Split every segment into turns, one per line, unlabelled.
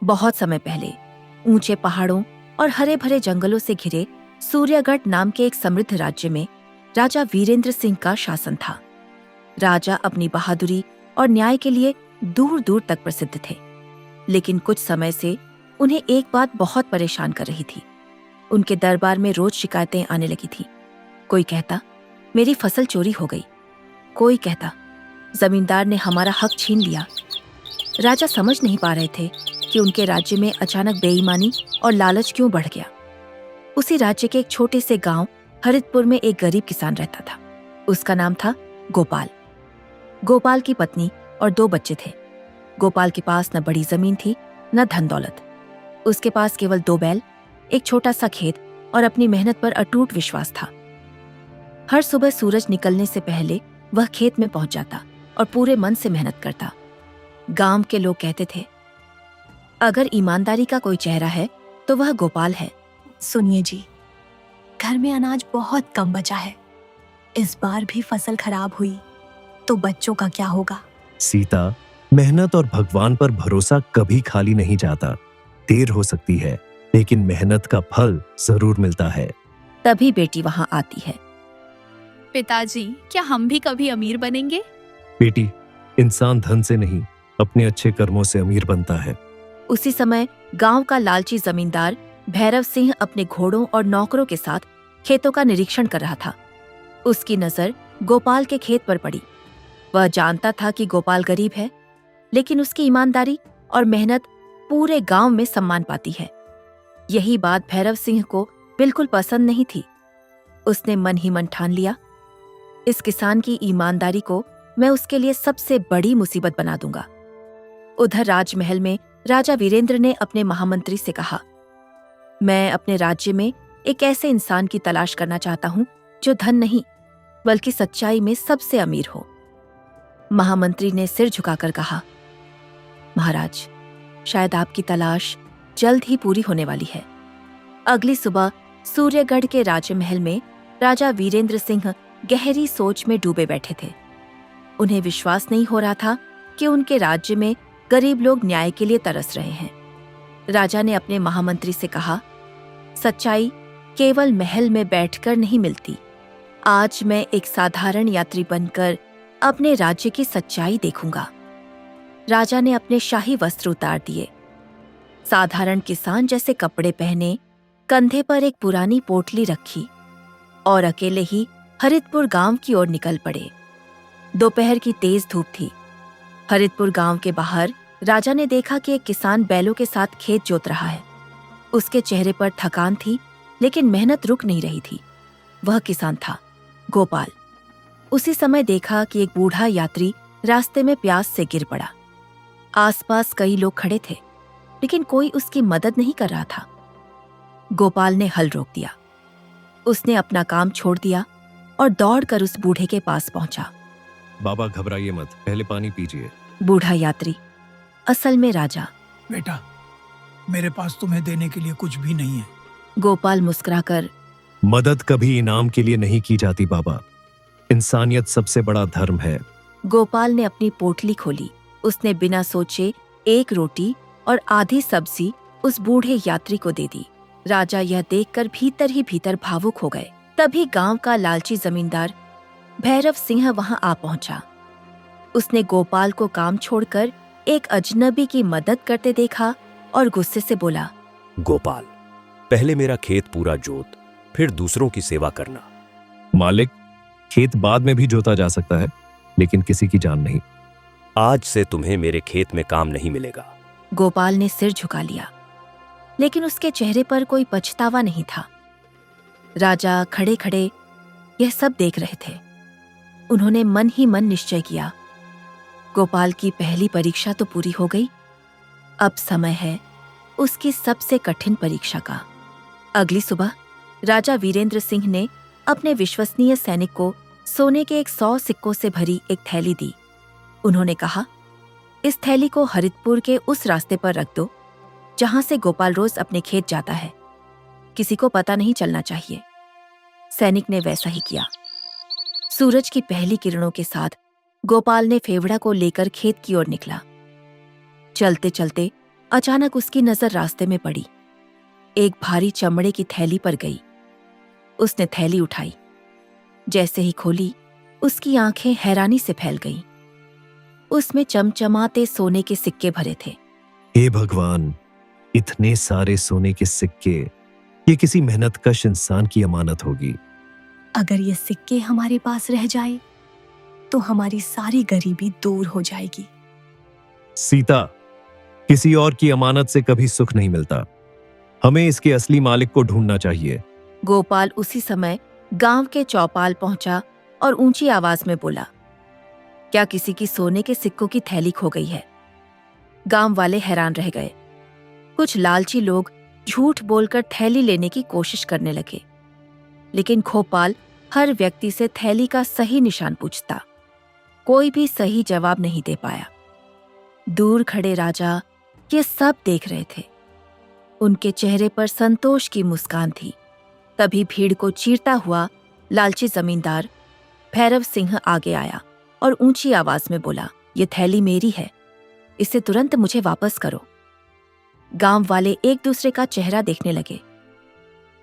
बहुत समय पहले ऊंचे पहाड़ों और हरे भरे जंगलों से घिरे सूर्यगढ़ नाम के एक समृद्ध राज्य में राजा वीरेंद्र सिंह का शासन था। राजा अपनी बहादुरी और न्याय के लिए दूर दूर तक प्रसिद्ध थे, लेकिन कुछ समय से उन्हें एक बात बहुत परेशान कर रही थी। उनके दरबार में रोज शिकायतें आने लगी थी। कोई कहता मेरी फसल चोरी हो गई, कोई कहता जमींदार ने हमारा हक छीन लिया। राजा समझ नहीं पा रहे थे कि उनके राज्य में अचानक बेईमानी और लालच क्यों बढ़ गया। उसी राज्य के एक छोटे से गांव हरितपुर में एक गरीब किसान रहता था। उसका नाम था गोपाल। गोपाल की पत्नी और 2 बच्चे थे। गोपाल के पास न बड़ी जमीन थी न धन दौलत। उसके पास केवल 2 बैल, एक छोटा सा खेत और अपनी मेहनत पर अटूट विश्वास था। हर सुबह सूरज निकलने से पहले वह खेत में पहुंच जाता और पूरे मन से मेहनत करता। गांव के लोग कहते थे, अगर ईमानदारी का कोई चेहरा है तो वह गोपाल है।
सुनिए जी, घर में अनाज बहुत कम बचा है। इस बार भी फसल खराब हुई तो बच्चों का क्या होगा?
सीता, मेहनत और भगवान पर भरोसा कभी खाली नहीं जाता। देर हो सकती है, लेकिन मेहनत का फल जरूर मिलता है।
तभी बेटी वहां आती है।
पिताजी, क्या हम भी कभी अमीर बनेंगे?
बेटी, इंसान धन से नहीं, अपने अच्छे कर्मों से अमीर बनता है।
उसी समय गांव का लालची जमींदार भैरव सिंह अपने घोड़ों और नौकरों के साथ खेतों का निरीक्षण कर रहा था। उसकी नजर गोपाल के खेत पर पड़ी। वह जानता था कि गोपाल गरीब है, लेकिन उसकी ईमानदारी और मेहनत पूरे गांव में सम्मान पाती है। यही बात भैरव सिंह को बिल्कुल पसंद नहीं थी। उसने मन ही मन ठान लिया, इस किसान की ईमानदारी को मैं उसके लिए सबसे बड़ी मुसीबत बना दूंगा। उधर राजमहल में राजा वीरेंद्र ने अपने महामंत्री से कहा, मैं अपने राज्य में एक ऐसे इंसान की तलाश करना चाहता हूं जो धन नहीं बल्कि सच्चाई में सबसे अमीर हो। महामंत्री ने सिर झुकाकर कहा, महाराज, शायद आपकी तलाश जल्द ही पूरी होने वाली है। अगली सुबह सूर्यगढ़ के राजमहल में राजा वीरेंद्र सिंह गहरी सोच में डूबे बैठे थे। उन्हें विश्वास नहीं हो रहा था कि उनके राज्य में गरीब लोग न्याय के लिए तरस रहे हैं। राजा ने अपने महामंत्री से कहा, सच्चाई केवल महल में बैठकर नहीं मिलती। आज मैं एक साधारण यात्री बनकर अपने राज्य की सच्चाई देखूंगा। राजा ने अपने शाही वस्त्र उतार दिए। साधारण किसान जैसे कपड़े पहने, कंधे पर एक पुरानी पोटली रखी और अकेले ही हरितपुर गांव की ओर निकल पड़े। दोपहर की तेज धूप थी। हरितपुर गांव के बाहर राजा ने देखा कि एक किसान बैलों के साथ खेत जोत रहा है। उसके चेहरे पर थकान थी, लेकिन मेहनत रुक नहीं रही थी। वह किसान था गोपाल। उसी समय देखा कि एक बूढ़ा यात्री रास्ते में प्यास से गिर पड़ा। आसपास कई लोग खड़े थे, लेकिन कोई उसकी मदद नहीं कर रहा था। गोपाल ने हल रोक दिया। उसने अपना काम छोड़ दिया और दौड़कर उस बूढ़े के पास पहुंचा।
बाबा, घबराइए मत, पहले पानी पीजिए।
बूढ़ा यात्री, असल में राजा।
बेटा, मेरे पास तुम्हें देने के लिए कुछ भी नहीं है।
गोपाल मुस्कुराकर,
मदद कभी इनाम के लिए नहीं की जाती बाबा, इंसानियत सबसे बड़ा धर्म है।
गोपाल ने अपनी पोटली खोली। उसने बिना सोचे एक रोटी और आधी सब्जी उस बूढ़े यात्री को दे दी। राजा यह देखकर भीतर ही भीतर भावुक हो गए। तभी गांव का लालची जमींदार भैरव सिंह वहां आ पहुंचा। उसने गोपाल को काम छोड़कर एक अजनबी की मदद करते देखा और गुस्से से बोला,
गोपाल, पहले मेरा खेत पूरा जोत, फिर दूसरों की सेवा करना।
मालिक, खेत बाद में भी जोता जा सकता है, लेकिन किसी की जान नहीं।
आज से तुम्हें मेरे खेत में काम नहीं मिलेगा।
गोपाल ने सिर झुका लिया, लेकिन उसके चेहरे पर कोई पछतावा नहीं था। राजा खड़े खड़े यह सब देख रहे थे। उन्होंने मन ही मन निश्चय किया, गोपाल की पहली परीक्षा तो पूरी हो गई, अब समय है उसकी सबसे कठिन परीक्षा का। अगली सुबह राजा वीरेंद्र सिंह ने अपने विश्वसनीय सैनिक को सोने के 100 सिक्कों से भरी एक थैली दी। उन्होंने कहा, इस थैली को हरितपुर के उस रास्ते पर रख दो जहां से गोपाल रोज अपने खेत जाता है। किसी को पता नहीं चलना चाहिए। सैनिक ने वैसा ही किया। सूरज की पहली किरणों के साथ गोपाल ने फेवड़ा को लेकर खेत की ओर निकला। चलते चलते अचानक उसकी नजर रास्ते में पड़ी। एक भारी चमड़े की थैली पर गई। उसने थैली उठाई। जैसे ही खोली, उसकी आंखें हैरानी से फैल गईं। उसमें चमचमाते सोने के सिक्के भरे थे।
हे भगवान, इतने सारे सोने के सिक्के, ये किसी मेहनतकश इंसान की अमानत होगी।
अगर ये सिक्के हमारे पास रह जाए तो हमारी सारी गरीबी दूर हो जाएगी।
सीता, किसी और की अमानत से कभी सुख नहीं मिलता। हमें इसके असली मालिक को ढूंढना चाहिए।
गोपाल उसी समय गांव के चौपाल पहुंचा और ऊंची आवाज में बोला, क्या किसी की सोने के सिक्कों की थैली खो गई है? गांव वाले हैरान रह गए। कुछ लालची लोग झूठ बोलकर थैली लेने की कोशिश करने लगे, लेकिन गोपाल हर व्यक्ति से थैली का सही निशान पूछता। कोई भी सही जवाब नहीं दे पाया। दूर खड़े राजा ये सब देख रहे थे। उनके चेहरे पर संतोष की मुस्कान थी। तभी भीड़ को चीरता हुआ लालची जमींदार भैरव सिंह आगे आया और ऊंची आवाज में बोला, ये थैली मेरी है, इसे तुरंत मुझे वापस करो। गांव वाले एक दूसरे का चेहरा देखने लगे।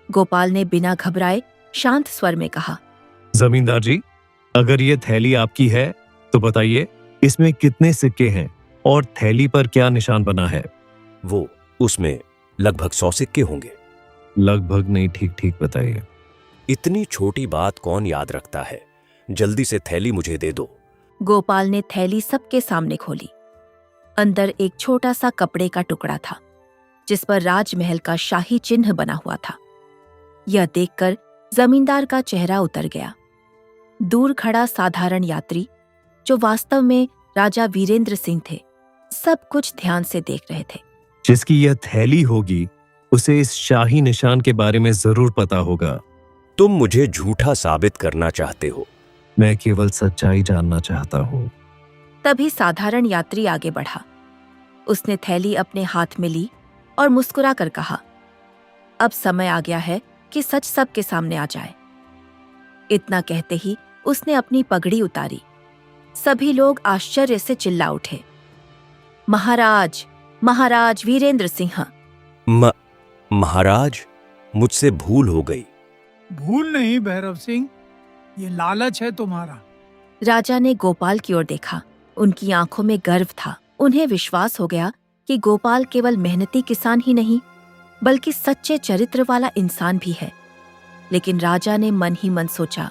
गोपाल ने बिना घबराए शांत स्वर में कहा,
जमींदार जी, अगर ये थैली आपकी है तो बताइए, इसमें कितने सिक्के हैं और थैली पर क्या निशान बना है?
वो उसमें लगभग 100 सिक्के होंगे।
लगभग नहीं, ठीक ठीक बताइए।
इतनी छोटी बात कौन याद रखता है? जल्दी से थैली मुझे दे दो।
गोपाल ने थैली सबके सामने खोली। अंदर एक छोटा सा कपड़े का टुकड़ा था, जिस पर राजमहल का शाही चिन्ह बना हुआ था। यह देखकर जमींदार का चेहरा उतर गया। दूर खड़ा साधारण यात्री, जो वास्तव में राजा वीरेंद्र सिंह थे, सब कुछ ध्यान से देख रहे थे।
जिसकी यह थैली होगी, उसे इस शाही निशान के बारे में जरूर पता होगा।
तुम मुझे झूठा साबित करना चाहते हो।
मैं केवल सच्चाई जानना चाहता हूँ।
तभी साधारण यात्री आगे बढ़ा। उसने थैली अपने हाथ में ली और मुस्कुरा कर कहा, अब समय आ गया है कि सच सबके सामने आ जाए। इतना कहते ही उसने अपनी पगड़ी उतारी। सभी लोग आश्चर्य से चिल्ला उठे, महाराज, महाराज वीरेंद्र सिंह।
महाराज, मुझसे भूल हो गई।
भूल नहीं भैरव सिंह, ये लालच है तुम्हारा।
राजा ने गोपाल की ओर देखा। उनकी आंखों में गर्व था। उन्हें विश्वास हो गया कि गोपाल केवल मेहनती किसान ही नहीं, बल्कि सच्चे चरित्र वाला इंसान भी है। लेकिन राजा ने मन ही मन सोचा,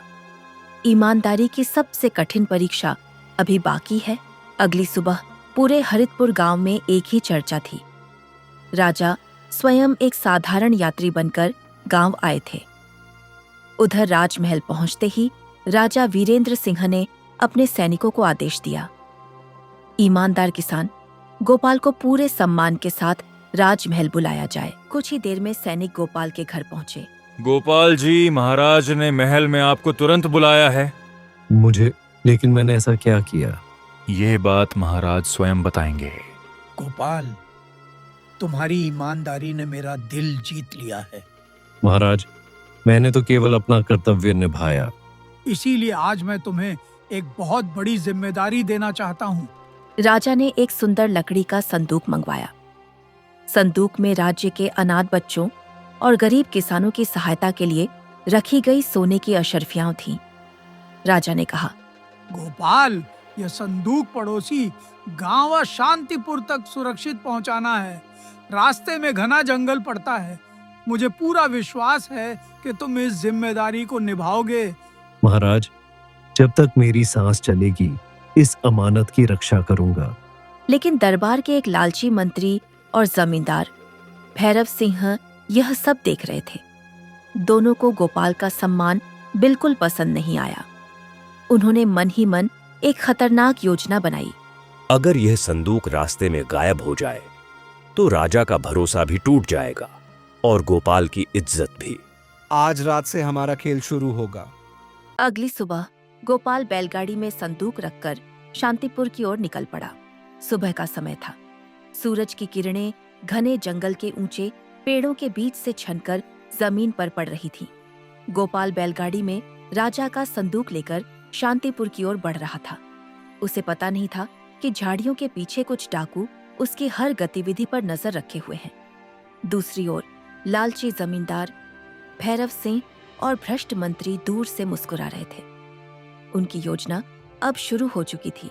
ईमानदारी की सबसे कठिन परीक्षा अभी बाकी है। अगली सुबह पूरे हरितपुर गांव में एक ही चर्चा थी। राजा स्वयं एक साधारण यात्री बनकर गांव आए थे। उधर राजमहल पहुंचते ही राजा वीरेंद्र सिंह ने अपने सैनिकों को आदेश दिया, ईमानदार किसान गोपाल को पूरे सम्मान के साथ राजमहल बुलाया जाए। कुछ ही देर में सैनिक गोपाल के घर पहुंचे।
गोपाल जी, महाराज ने महल में आपको तुरंत बुलाया है।
मुझे? लेकिन मैंने ऐसा क्या किया?
ये बात महाराज स्वयं बताएंगे।
गोपाल, तुम्हारी ईमानदारी ने मेरा दिल जीत लिया है।
महाराज, मैंने तो केवल अपना कर्तव्य निभाया।
इसीलिए आज मैं तुम्हें एक बहुत बड़ी जिम्मेदारी देना चाहता हूँ।
राजा ने एक सुंदर लकड़ी का संदूक मंगवाया। संदूक में राज्य के अनाथ बच्चों और गरीब किसानों की सहायता के लिए रखी गई सोने की अशर्फियां थीं। राजा ने कहा,
गोपाल, यह संदूक पड़ोसी गांव शांतिपुर तक सुरक्षित पहुंचाना है। रास्ते में घना जंगल पड़ता है। मुझे पूरा विश्वास है कि तुम इस जिम्मेदारी को निभाओगे।
महाराज, जब तक मेरी सांस चलेगी, इस अमानत की रक्षा करूंगा।
लेकिन दरबार के एक लालची मंत्री और जमींदार भैरव सिंह यह सब देख रहे थे। दोनों को गोपाल का सम्मान बिल्कुल पसंद नहीं आया। उन्होंने मन ही मन एक खतरनाक योजना बनाई।
अगर यह संदूक रास्ते में गायब हो जाए तो राजा का भरोसा भी टूट जाएगा और गोपाल की इज्जत भी।
आज रात से हमारा खेल शुरू होगा।
अगली सुबह गोपाल बैलगाड़ी में संदूक रखकर शांतिपुर की ओर निकल पड़ा। सुबह का समय था। सूरज की किरणें घने जंगल के ऊंचे पेड़ों के बीच से छनकर जमीन पर पड़ रही थी। गोपाल बैलगाड़ी में राजा का संदूक लेकर शांतिपुर की ओर बढ़ रहा था। उसे पता नहीं था कि झाड़ियों के पीछे कुछ डाकू उसकी हर गतिविधि पर नजर रखे हुए हैं। दूसरी ओर लालची जमींदार, भैरव सिंह और भ्रष्ट मंत्री दूर से मुस्कुरा रहे थे। उनकी योजना अब शुरू हो चुकी थी।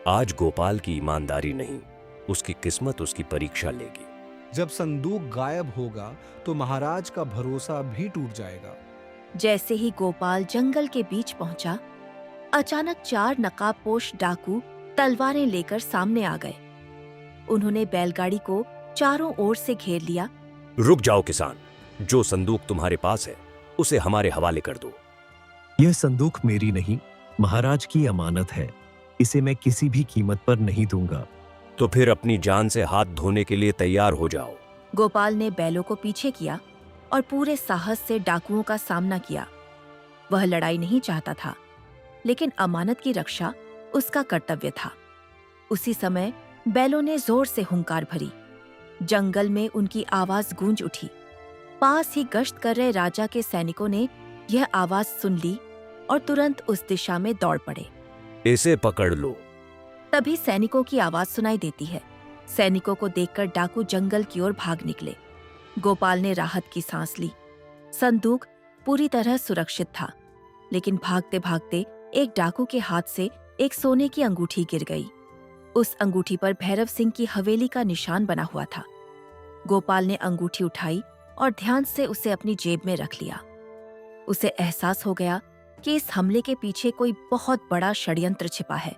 आज गोपाल की ईमानदारी नहीं, उसकी किस्मत उसकी परीक्षा लेगी।
जब संदूक गायब होगा तो महाराज का भरोसा भी टूट जाएगा।
जैसे ही गोपाल जंगल के बीच पहुंचा, अचानक 4 नकाबपोश डाकू तलवारें लेकर सामने आ गए। उन्होंने बैलगाड़ी को चारों ओर से घेर लिया।
रुक जाओ किसान, जो संदूक तुम्हारे पास है उसे हमारे हवाले कर दो।
यह संदूक मेरी नहीं, महाराज की अमानत है। इसे मैं किसी भी कीमत पर नहीं दूंगा।
तो फिर अपनी जान से हाथ धोने के लिए तैयार हो जाओ।
गोपाल ने बैलों को पीछे किया और पूरे साहस से डाकुओं का सामना किया। वह लड़ाई नहीं चाहता था, लेकिन अमानत की रक्षा उसका कर्तव्य था। उसी समय बैलों ने जोर से हुंकार भरी। जंगल में उनकी आवाज गूंज उठी। पास ही गश्त कर रहे राजा के सैनिकों ने यह आवाज सुन ली और तुरंत उस दिशा में दौड़ पड़े।
इसे पकड़ लो।
तभी सैनिकों की आवाज सुनाई देती है। सैनिकों को देखकर डाकू जंगल की ओर भाग निकले। गोपाल ने राहत की सांस ली। संदूक पूरी तरह सुरक्षित था, लेकिन भागते भागते एक डाकू के हाथ से एक सोने की अंगूठी गिर गई। उस अंगूठी पर भैरव सिंह की हवेली का निशान बना हुआ था। गोपाल ने अंगूठी उठाई और ध्यान से उसे अपनी जेब में रख लिया। उसे एहसास हो गया कि इस हमले के पीछे कोई बहुत बड़ा षड्यंत्र छिपा है।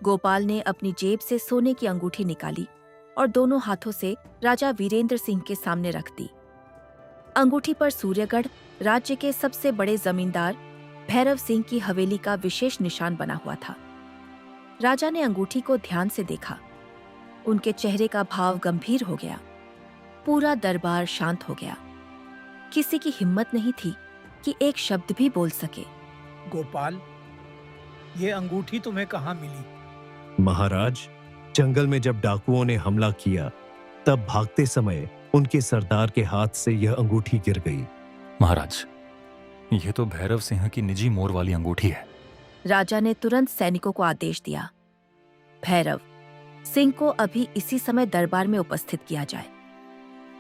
गोपाल ने अपनी जेब से सोने की अंगूठी निकाली और दोनों हाथों से राजा वीरेंद्र सिंह के सामने रख दी। अंगूठी पर सूर्यगढ़ राज्य के सबसे बड़े जमींदार भैरव सिंह की हवेली का विशेष निशान बना हुआ था। राजा ने अंगूठी को ध्यान से देखा। उनके चेहरे का भाव गंभीर हो गया। पूरा दरबार शांत हो गया। किसी की हिम्मत नहीं थी कि एक शब्द भी बोल सके।
गोपाल, ये अंगूठी तुम्हें कहाँ मिली?
महाराज, जंगल में जब डाकुओं ने हमला किया, तब भागते समय उनके सरदार के हाथ से यह अंगूठी गिर गई।
महाराज, यह तो भैरव सिंह की निजी मोर वाली अंगूठी है।
राजा ने तुरंत सैनिकों को आदेश दिया, भैरव सिंह को अभी इसी समय दरबार में उपस्थित किया जाए।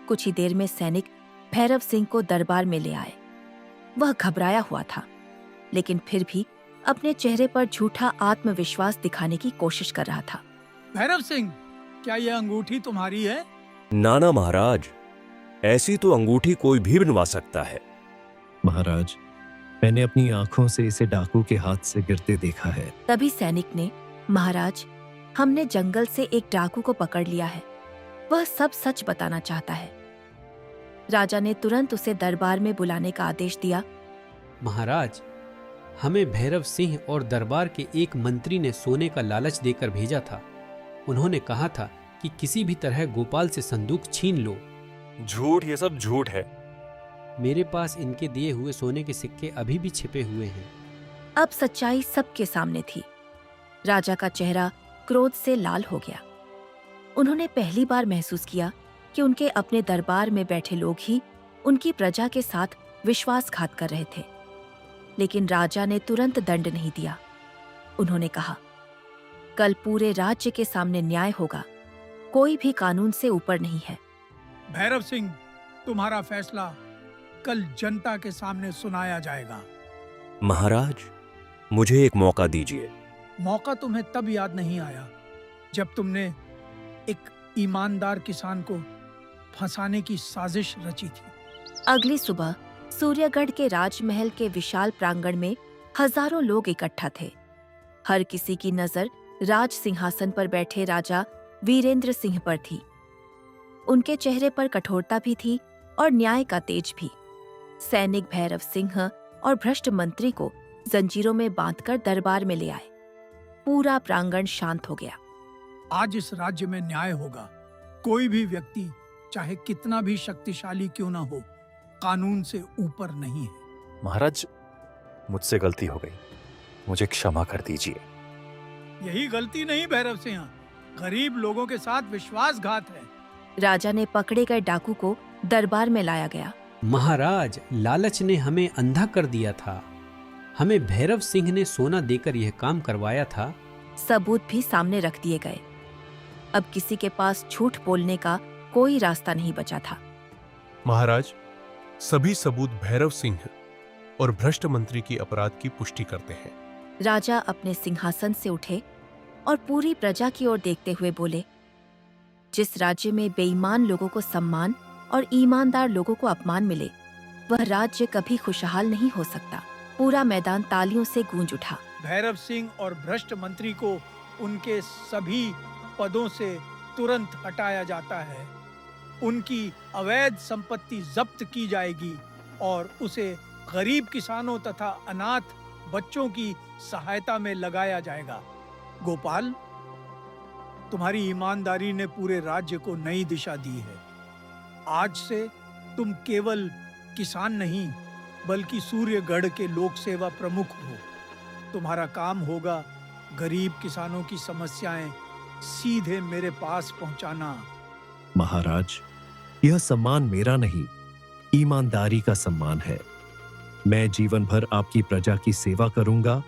कुछ ही देर में सैनिक भैरव सिंह को दरबार में ले आए। वह घबराया हुआ था, लेकिन फिर भी अपने चेहरे पर झूठा आत्मविश्वास दिखाने की कोशिश कर रहा था।
भैरव सिंह, क्या यह अंगूठी तुम्हारी है?
नाना महाराज, ऐसी तो अंगूठी कोई भी बनवा सकता है।
महाराज, मैंने अपनी आंखों से इसे डाकू के हाथ से गिरते देखा है।
तभी सैनिक ने, महाराज, हमने जंगल से एक डाकू को पकड़ लिया है। वह सब सच बताना चाहता है। राजा ने तुरंत उसे दरबार में बुलाने का आदेश दिया।
महाराज, हमें भैरव सिंह और दरबार के एक मंत्री ने सोने का लालच देकर भेजा था। उन्होंने कहा था कि किसी भी तरह गोपाल से संदूक छीन लो।
झूठ, ये सब झूठ है।
मेरे पास इनके दिए हुए सोने के सिक्के अभी भी छिपे हुए हैं।
अब सच्चाई सबके सामने थी। राजा का चेहरा क्रोध से लाल हो गया। उन्होंने पहली बार महसूस किया कि उनके अपने दरबार में बैठे लोग ही उनकी प्रजा के साथ विश्वासघात कर रहे थे। लेकिन राजा ने तुरंत दंड नहीं दिया। उन्होंने कहा, कल पूरे राज्य के सामने न्याय होगा। कोई भी कानून से ऊपर नहीं है।
भैरव सिंह, तुम्हारा फैसला कल जनता के सामने सुनाया जाएगा।
महाराज, मुझे एक मौका दीजिए।
मौका तुम्हें तब याद नहीं आया जब तुमने एक ईमानदार किसान को फंसाने की साजिश रची थी।
अगली सुबह सूर्यगढ़ के राजमहल के विशाल प्रांगण में हजारों लोग इकट्ठा थे। हर किसी की नजर राज सिंहासन पर बैठे राजा वीरेंद्र सिंह पर थी। उनके चेहरे पर कठोरता भी थी और न्याय का तेज भी। सैनिक भैरव सिंह और भ्रष्ट मंत्री को जंजीरों में बांधकर दरबार में ले आए। पूरा प्रांगण शांत हो गया।
आज इस राज्य में न्याय होगा। कोई भी व्यक्ति चाहे कितना भी शक्तिशाली क्यों न हो, कानून से ऊपर नहीं है।
महाराज, मुझसे गलती हो गई, मुझे क्षमा कर दीजिए।
यही गलती नहीं भैरव सिंह, गरीब लोगों के साथ विश्वासघात है।
राजा ने पकड़े गए डाकू को दरबार में लाया गया।
महाराज, लालच ने हमें अंधा कर दिया था। हमें भैरव सिंह ने सोना देकर यह काम करवाया था।
सबूत भी सामने रख दिए गए। अब किसी के पास झूठ बोलने का कोई रास्ता नहीं बचा था।
महाराज, सभी सबूत भैरव सिंह और भ्रष्ट मंत्री की अपराध की पुष्टि करते हैं।
राजा अपने सिंहासन से उठे और पूरी प्रजा की ओर देखते हुए बोले, जिस राज्य में बेईमान लोगों को सम्मान और ईमानदार लोगों को अपमान मिले, वह राज्य कभी खुशहाल नहीं हो सकता। पूरा मैदान तालियों से गूंज उठा।
भैरव सिंह और भ्रष्ट मंत्री को उनके सभी पदों से तुरंत हटाया जाता है। उनकी अवैध संपत्ति जब्त की जाएगी और उसे गरीब किसानों तथा अनाथ बच्चों की सहायता में लगाया जाएगा। गोपाल, तुम्हारी ईमानदारी ने पूरे राज्य को नई दिशा दी है। आज से तुम केवल किसान नहीं बल्कि सूर्यगढ़ के लोक सेवा प्रमुख हो। तुम्हारा काम होगा गरीब किसानों की समस्याएं सीधे मेरे पास पहुंचाना।
महाराज, यह सम्मान मेरा नहीं, ईमानदारी का सम्मान है। मैं जीवन भर आपकी प्रजा की सेवा करूंगा